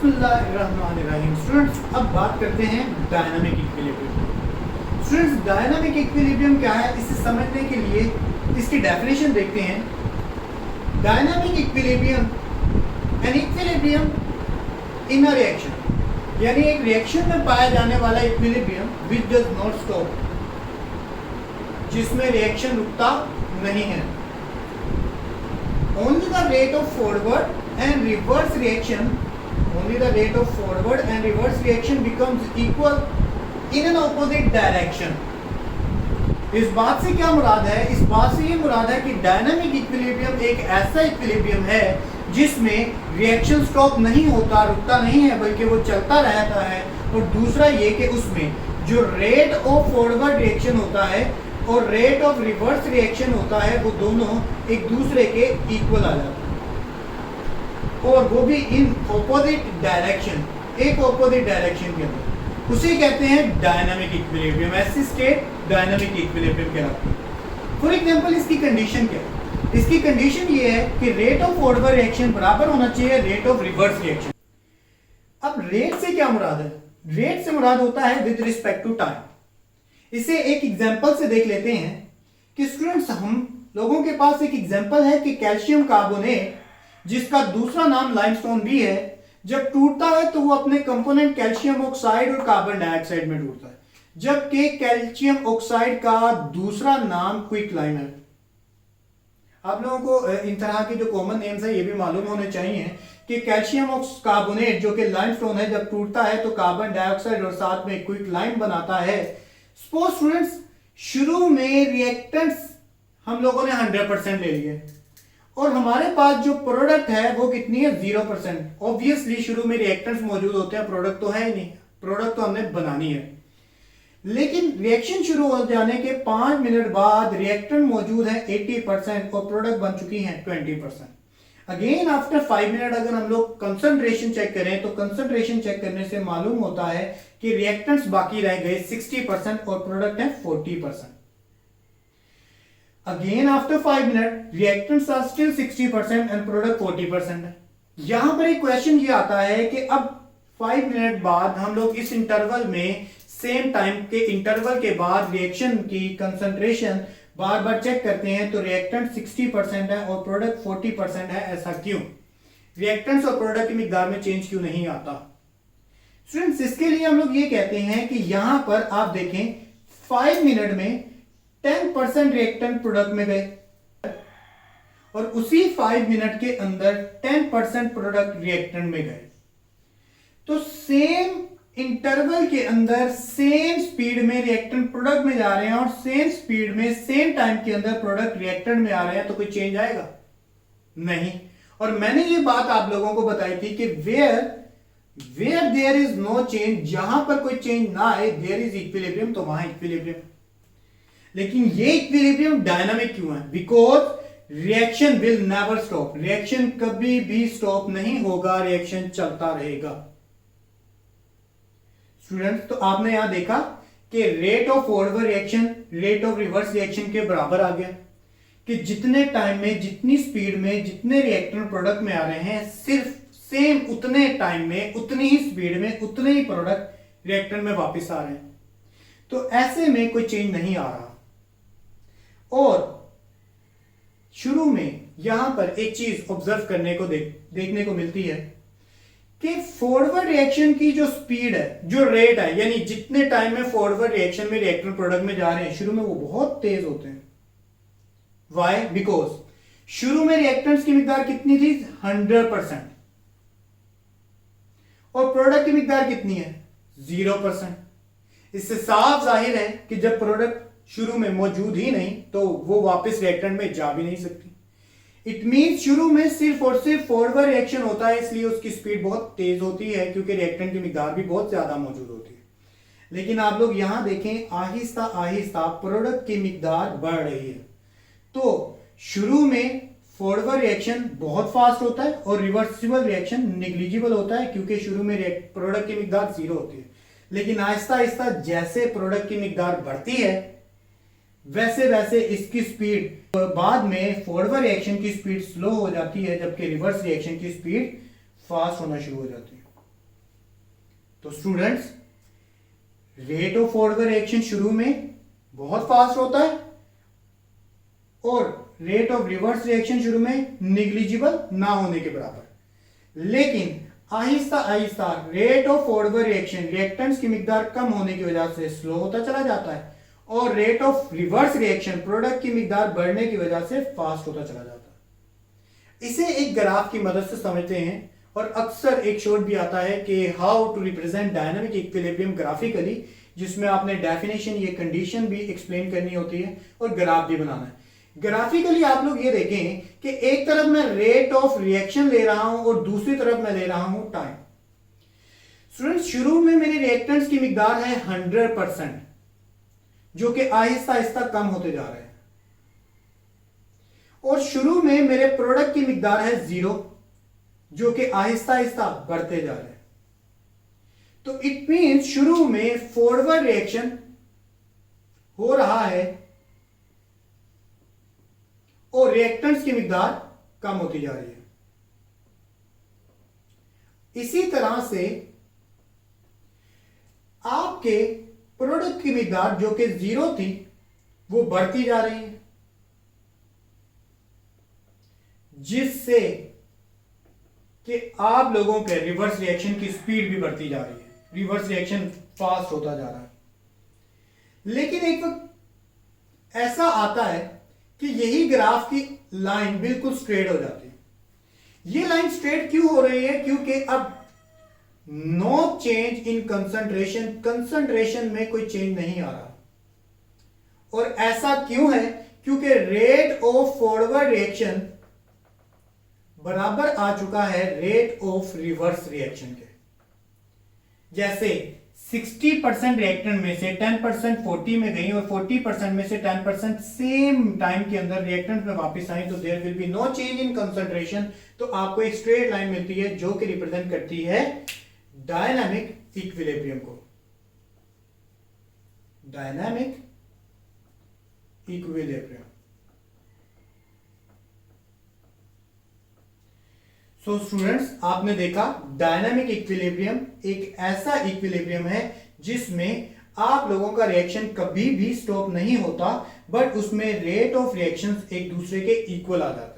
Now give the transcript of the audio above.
बिस्मिल्लाहिर्रहमानिर्रहीम। स्टूडेंट्स, अब बात करते हैं dynamic equilibrium. Students, dynamic equilibrium क्या है इसे समझने के लिए इसकी डेफिनेशन देखते हैं। Dynamic equilibrium an equilibrium in a reaction, यानी एक रिएक्शन में पाया जाने वाला equilibrium which does not stop, जिसमें रिएक्शन रुकता नहीं है। Only the rate of forward and reverse reaction becomes equal in an opposite direction. इस बात से क्या मुराद है? इस बात से ये मुराद है कि डायनामिक इक्विलिब्रियम एक ऐसा इक्विलिब्रियम है जिसमें रिएक्शन स्टॉप नहीं होता, रुकता नहीं है, बल्कि वो चलता रहता है। और दूसरा ये कि उसमें जो रेट ऑफ फॉरवर्ड रिएक्शन होता है और रेट ऑफ रिवर्स रिएक्शन होता है वो दोनों एक दूसरे के इक्वल आ जाते हैं, और वो भी इन ऑपोजिट डायरेक्शन, एक ऑपोजिट डायरेक्शन के अंदर। उसे कहते हैं डायनामिक इक्विलिब्रियम। ऐसी स्टेट डायनामिक इक्विलिब्रियम कहलाती है। फॉर एग्जांपल, इसकी कंडीशन क्या है? इसकी कंडीशन ये है कि रेट ऑफ फॉरवर्ड रिएक्शन बराबर होना चाहिए रेट ऑफ रिवर्स रिएक्शन। अब रेट से क्या मुराद है? रेट से मुराद होता है विद रिस्पेक्ट टू टाइम। इसे एक एग्जांपल से देख लेते हैं कि स्टूडेंट्स, हम लोगों के पास एक एग्जांपल है कि कैल्शियम कार्बोनेट, जिसका दूसरा नाम लाइमस्टोन भी है, जब टूटता है तो वो अपने कंपोनेंट कैल्शियम ऑक्साइड और कार्बन डाइऑक्साइड में टूटता है, जबकि कैल्शियम ऑक्साइड का दूसरा नाम क्विकलाइम है। आप लोगों को इन तरह के जो कॉमन नेम्स है ये भी मालूम होने चाहिए कि कैल्शियम कार्बोनेट जो कि लाइमस्टोन है, जब टूटता है तो कार्बन डाइऑक्साइड और साथ में क्विकलाइम बनाता है। सपोज स्टूडेंट्स, शुरू में रिएक्टेंट्स हम लोगों ने 100% ले लिए और हमारे पास जो प्रोडक्ट है वो कितनी है? 0%। ऑब्वियसली शुरू में रिएक्टेंट्स मौजूद होते हैं, प्रोडक्ट तो है ही नहीं, प्रोडक्ट तो हमने बनानी है। लेकिन रिएक्शन शुरू हो जाने के 5 मिनट बाद रिएक्टेंट मौजूद है 80% और प्रोडक्ट बन चुकी है 20%। अगेन आफ्टर 5 मिनट अगर हम लोग कंसंट्रेशन चेक करें तो कंसंट्रेशन चेक करने से मालूम होता है कि रिएक्टेंट्स बाकी रह गए 60% और प्रोडक्ट है 40%। Again after 5 minute reactants are still 60% and product 40% है। यहां पर एक क्वेश्चन ये आता है कि अब 5 मिनट बाद हम लोग इस इंटरवल में, सेम टाइम के इंटरवल के बाद रिएक्शन की कंसंट्रेशन बार बार चेक करते हैं तो रिएक्टेंट 60% है और प्रोडक्ट 40% है। ऐसा क्यों? रिएक्टेंट्स और प्रोडक्ट की मिकदार में चेंज क्यों नहीं आता? स्टूडेंट्स, इसके लिए हम लोग ये कहते हैं कि यहां पर आप देखें 5 मिनट में 10% रिएक्टेंट प्रोडक्ट में गए और उसी 5 मिनट के अंदर 10% प्रोडक्ट रिएक्टेंट में गए। तो सेम इंटरवल के अंदर सेम स्पीड में रिएक्टेंट प्रोडक्ट में जा रहे हैं और सेम स्पीड में सेम टाइम के अंदर प्रोडक्ट रिएक्टेंट में आ रहे हैं, तो कोई चेंज आएगा? नहीं। और मैंने ये बात आप लोगों को बताई थी कि where there is no change, जहां पर कोई चेंज ना आए, देयर इज इक्विलिब्रियम, तो वहां इक्विलिब्रियम। लेकिन ये इक्विलिब्रियम डायनामिक क्यों है? Because reaction will never stop. Reaction कभी भी स्टॉप नहीं होगा, रिएक्शन चलता रहेगा। स्टूडेंट्स, तो आपने यहां देखा कि rate of forward reaction rate of reverse reaction के बराबर आ गया कि जितने टाइम में, जितनी स्पीड में, जितने रिएक्टेंट प्रोडक्ट में आ रहे हैं, सिर्फ सेम उतने टाइम में, उतनी ही स्पीड में, उतने ही प्रोडक्ट रिएक्टेंट में वापस आ रहे हैं। तो ऐसे में कोई चेंज नहीं आ रहा। और शुरू में यहां पर एक चीज ऑब्जर्व करने को देखने को मिलती है कि फॉरवर्ड रिएक्शन की जो स्पीड है, जो रेट है, यानी जितने टाइम में फॉरवर्ड रिएक्शन में रिएक्टेंट प्रोडक्ट में जा रहे हैं, शुरू में वो बहुत तेज होते हैं। व्हाई? बिकॉज शुरू में रिएक्टेंट्स की मिकदार कितनी थी? 100% और प्रोडक्ट की मिकदार कितनी है? 0%। इससे साफ जाहिर है कि जब प्रोडक्ट शुरू में मौजूद ही नहीं तो वो वापस रिएक्टेंट में जा भी नहीं सकती। इट मींस शुरू में सिर्फ और सिर्फ फॉरवर्ड रिएक्शन होता है, इसलिए उसकी स्पीड बहुत तेज होती है क्योंकि रिएक्टेंट की मिकदार भी बहुत ज्यादा मौजूद होती है। लेकिन आप लोग यहां देखें, आहिस्ता आहिस्ता प्रोडक्ट की मिकदार बढ़ रही है। तो शुरू में फॉरवर्ड रिएक्शन बहुत फास्ट होता है और रिवर्सिबल रिएक्शन नेग्लिजिबल होता है क्योंकि शुरू में प्रोडक्ट की मिकदार 0 होती है। लेकिन आहिस्ता आहिस्ता जैसे प्रोडक्ट की मिकदार बढ़ती है वैसे वैसे इसकी स्पीड बाद में फॉरवर्ड रिएक्शन की स्पीड स्लो हो जाती है, जबकि रिवर्स रिएक्शन की स्पीड फास्ट होना शुरू हो जाती है। तो students, rate of forward reaction शुरू में बहुत फास्ट होता है और रेट ऑफ रिवर्स रिएक्शन शुरू में निग्लिजिबल ना होने के बराबर, लेकिन Aahista Aahista rate of forward reaction reactants की मिकदार कम होने की वजह से स्लो होता चला जाता है और rate of reverse reaction product की मिकदार बढ़ने की वजह से फास्ट होता चला जाता है। इसे एक ग्राफ की मदद से समझते हैं और अक्सर एक शॉर्ट भी आता है कि how to represent dynamic equilibrium graphically, जिसमें आपने डेफिनेशन, ये कंडीशन भी एक्सप्लेन करनी होती है और ग्राफ भी बनाना है। ग्राफिकली आप लोग ये देखें कि एक तरफ मैं रेट ऑफ रिएक्शन ले रहा हूं और दूसरी तरफ मैं ले रहा हूं टाइम। स्टूडेंट्स, शुरू में मेरे रिएक्टेंट्स की मिकदार है 100%, जो कि आहिस्ता आहिस्ता कम होते जा रहे हैं, और शुरू में मेरे प्रोडक्ट की मिकदार है 0, जो कि आहिस्ता आहिस्ता बढ़ते जा रहे हैं। तो इट मींस शुरू में फॉरवर्ड रिएक्शन हो रहा है और रिएक्टेंट्स की मिकदार कम होती जा रही है। इसी तरह से आपके प्रोडक्ट की मिकदार जो कि 0 थी वो बढ़ती जा रही है, जिससे कि आप लोगों के रिवर्स रिएक्शन की स्पीड भी बढ़ती जा रही है, रिवर्स रिएक्शन फास्ट होता जा रहा है। लेकिन एक वक्त ऐसा आता है कि यही ग्राफ की लाइन बिल्कुल स्ट्रेट हो जाती है। ये लाइन स्ट्रेट क्यों हो रही है? क्योंकि अब no change in concentration, concentration में कोई चेंज नहीं आ रहा। और ऐसा क्यों है? क्योंकि रेट ऑफ फॉरवर्ड रिएक्शन बराबर आ चुका है रेट ऑफ रिवर्स रिएक्शन के। जैसे 60% रिएक्टेंट में से 10% 40 में गई और 40% में से 10% सेम टाइम के अंदर रिएक्टेंट में वापस आई, तो there will be no change in concentration. तो आपको एक स्ट्रेट लाइन मिलती है जो कि रिप्रेजेंट करती है डायनामिक इक्विलिब्रियम को, डायनामिक इक्विलिब्रियम। सो स्टूडेंट्स, आपने देखा डायनामिक इक्विलिब्रियम एक ऐसा इक्विलिब्रियम है जिसमें आप लोगों का रिएक्शन कभी भी स्टॉप नहीं होता, बट उसमें रेट ऑफ रिएक्शंस एक दूसरे के इक्वल आ जाता है।